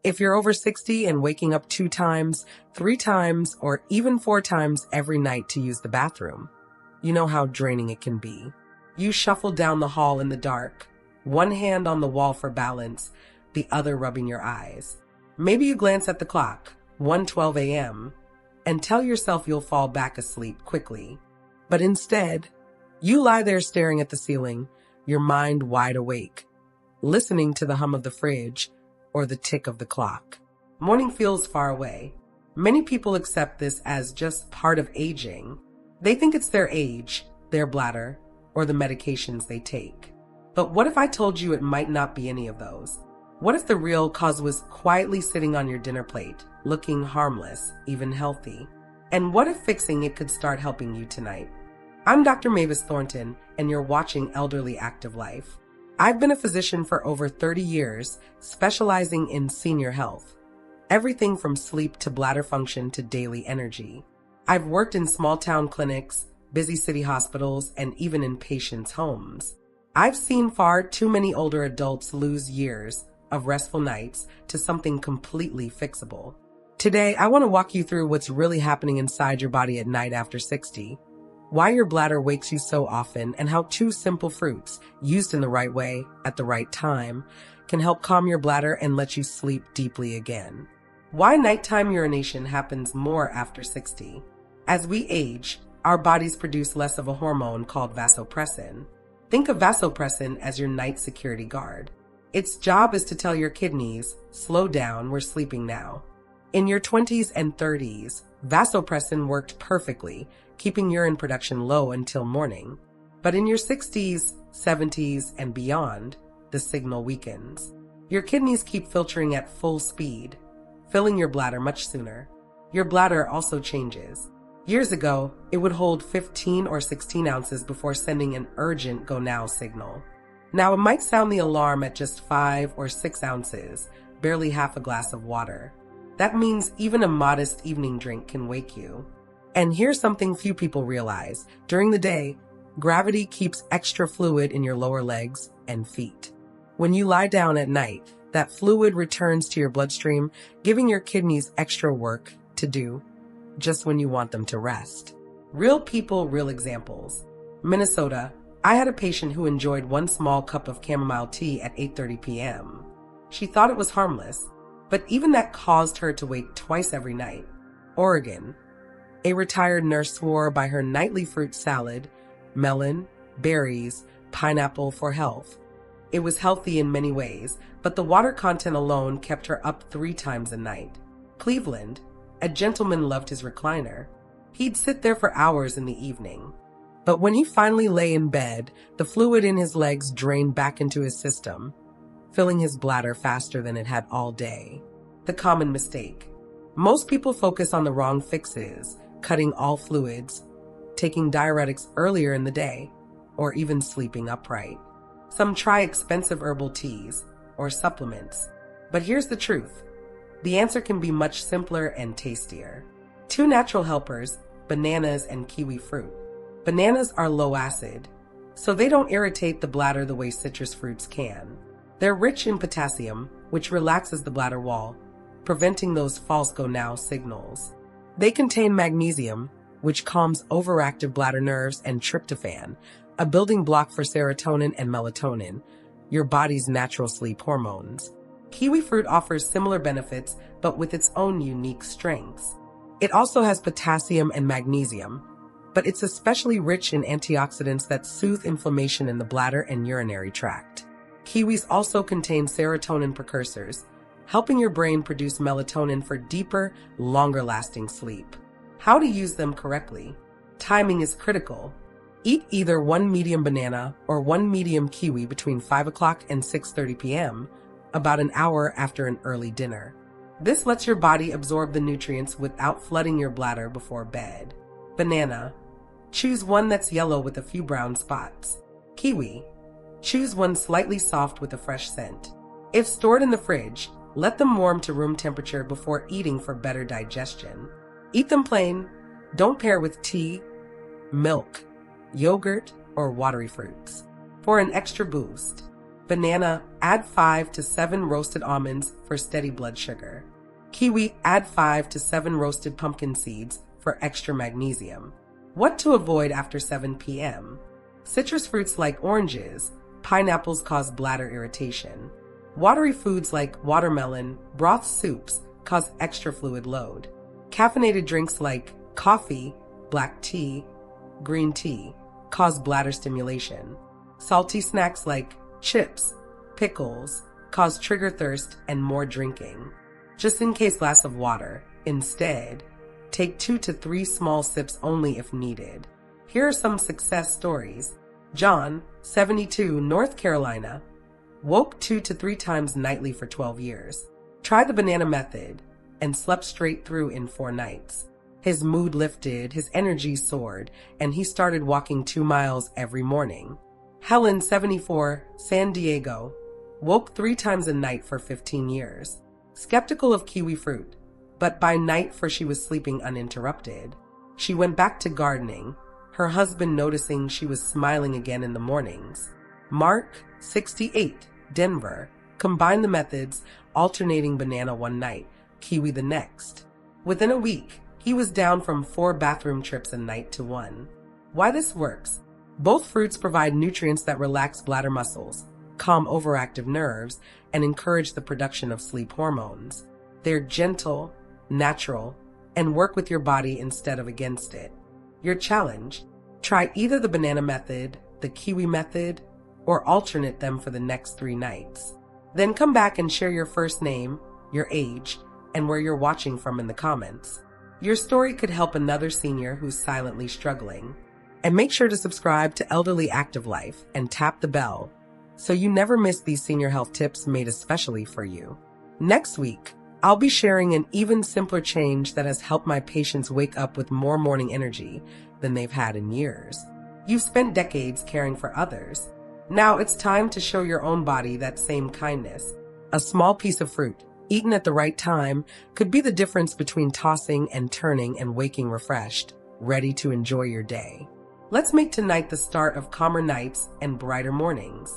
If you're over 60 and waking up 2 times, 3 times, or even 4 times every night to use the bathroom, you know how draining it can be. You shuffle down the hall in the dark, one hand on the wall for balance, the other rubbing your eyes. Maybe you glance at the clock, 1:12 a.m., and tell yourself you'll fall back asleep quickly. But instead, you lie there staring at the ceiling, your mind wide awake, listening to the hum of the fridge or the tick of the clock. Morning feels far away. Many people accept this as just part of aging. They think it's their age, their bladder, or the medications they take. But what if I told you it might not be any of those? What if the real cause was quietly sitting on your dinner plate, looking harmless, even healthy? And what if fixing it could start helping you tonight? I'm Dr. Mavis Thornton, and you're watching Elderly Active Life. I've been a physician for over 30 years, specializing in senior health. Everything from sleep to bladder function to daily energy. I've worked in small-town clinics, busy city hospitals, and even in patients' homes. I've seen far too many older adults lose years of restful nights to something completely fixable. Today, I want to walk you through what's really happening inside your body at night after 60, why your bladder wakes you so often, and how 2 simple fruits, used in the right way at the right time, can help calm your bladder and let you sleep deeply again. Why nighttime urination happens more after 60. As we age, our bodies produce less of a hormone called vasopressin. Think of vasopressin as your night security guard. Its job is to tell your kidneys, slow down, we're sleeping now. In your 20s and 30s, vasopressin worked perfectly, keeping urine production low until morning. But in your 60s, 70s, and beyond, the signal weakens. Your kidneys keep filtering at full speed, filling your bladder much sooner. Your bladder also changes. Years ago, it would hold 15 or 16 ounces before sending an urgent go now signal. Now it might sound the alarm at just 5 or 6 ounces, barely half a glass of water. That means even a modest evening drink can wake you. And here's something few people realize. During the day, gravity keeps extra fluid in your lower legs and feet. When you lie down at night, that fluid returns to your bloodstream, giving your kidneys extra work to do just when you want them to rest. Real people, real examples. Minnesota, I had a patient who enjoyed 1 small cup of chamomile tea at 8:30 p.m. She thought it was harmless, but even that caused her to wake twice every night. Oregon, a retired nurse swore by her nightly fruit salad, melon, berries, pineapple for health. It was healthy in many ways, but the water content alone kept her up 3 times a night. Cleveland, a gentleman loved his recliner. He'd sit there for hours in the evening. But when he finally lay in bed, the fluid in his legs drained back into his system, filling his bladder faster than it had all day. The common mistake. Most people focus on the wrong fixes, cutting all fluids, taking diuretics earlier in the day, or even sleeping upright. Some try expensive herbal teas or supplements. But here's the truth. The answer can be much simpler and tastier. 2 natural helpers, bananas and kiwi fruit. Bananas are low acid, so they don't irritate the bladder the way citrus fruits can. They're rich in potassium, which relaxes the bladder wall, preventing those false go now signals. They contain magnesium, which calms overactive bladder nerves, and tryptophan, a building block for serotonin and melatonin, your body's natural sleep hormones. Kiwi fruit offers similar benefits, but with its own unique strengths. It also has potassium and magnesium, but it's especially rich in antioxidants that soothe inflammation in the bladder and urinary tract. Kiwis also contain serotonin precursors, helping your brain produce melatonin for deeper, longer-lasting sleep. How to use them correctly? Timing is critical. Eat either 1 medium banana or 1 medium kiwi between 5 o'clock and 6:30 p.m., about an hour after an early dinner. This lets your body absorb the nutrients without flooding your bladder before bed. Banana. Choose one that's yellow with a few brown spots. Kiwi. Choose one slightly soft with a fresh scent. If stored in the fridge, let them warm to room temperature before eating for better digestion. Eat them plain. Don't pair with tea, milk, yogurt, or watery fruits. For an extra boost, Banana, add 5 to 7 roasted almonds for steady blood sugar. Kiwi, add 5 to 7 roasted pumpkin seeds for extra magnesium. What to avoid after 7 p.m.? Citrus fruits like oranges, pineapples cause bladder irritation. Watery foods like watermelon, broth soups cause extra fluid load. Caffeinated drinks like coffee, black tea, green tea cause bladder stimulation. Salty snacks like chips, pickles cause trigger thirst and more drinking. Just in case glass of water. Instead, take 2 to 3 small sips only if needed. Here are some success stories. John, 72, North Carolina, woke 2 to 3 times nightly for 12 years. Tried the banana method and slept straight through in 4 nights. His mood lifted, his energy soared, and he started walking 2 miles every morning. Helen, 74, San Diego, woke 3 times a night for 15 years. Skeptical of kiwi fruit, but by night for she was sleeping uninterrupted. She went back to gardening, her husband noticing she was smiling again in the mornings. Mark, 68, Denver, combined the methods, alternating banana one night, kiwi the next. Within a week, he was down from 4 bathroom trips a night to 1. Why this works? Both fruits provide nutrients that relax bladder muscles, calm overactive nerves, and encourage the production of sleep hormones. They're gentle, natural, and work with your body instead of against it. Your challenge: try either the banana method, the kiwi method, or alternate them for the next 3 nights. Then come back and share your first name, your age, and where you're watching from in the comments. Your story could help another senior who's silently struggling. And make sure to subscribe to Elderly Active Life and tap the bell so you never miss these senior health tips made especially for you. Next week, I'll be sharing an even simpler change that has helped my patients wake up with more morning energy than they've had in years. You've spent decades caring for others. Now it's time to show your own body that same kindness. A small piece of fruit, eaten at the right time, could be the difference between tossing and turning and waking refreshed, ready to enjoy your day. Let's make tonight the start of calmer nights and brighter mornings.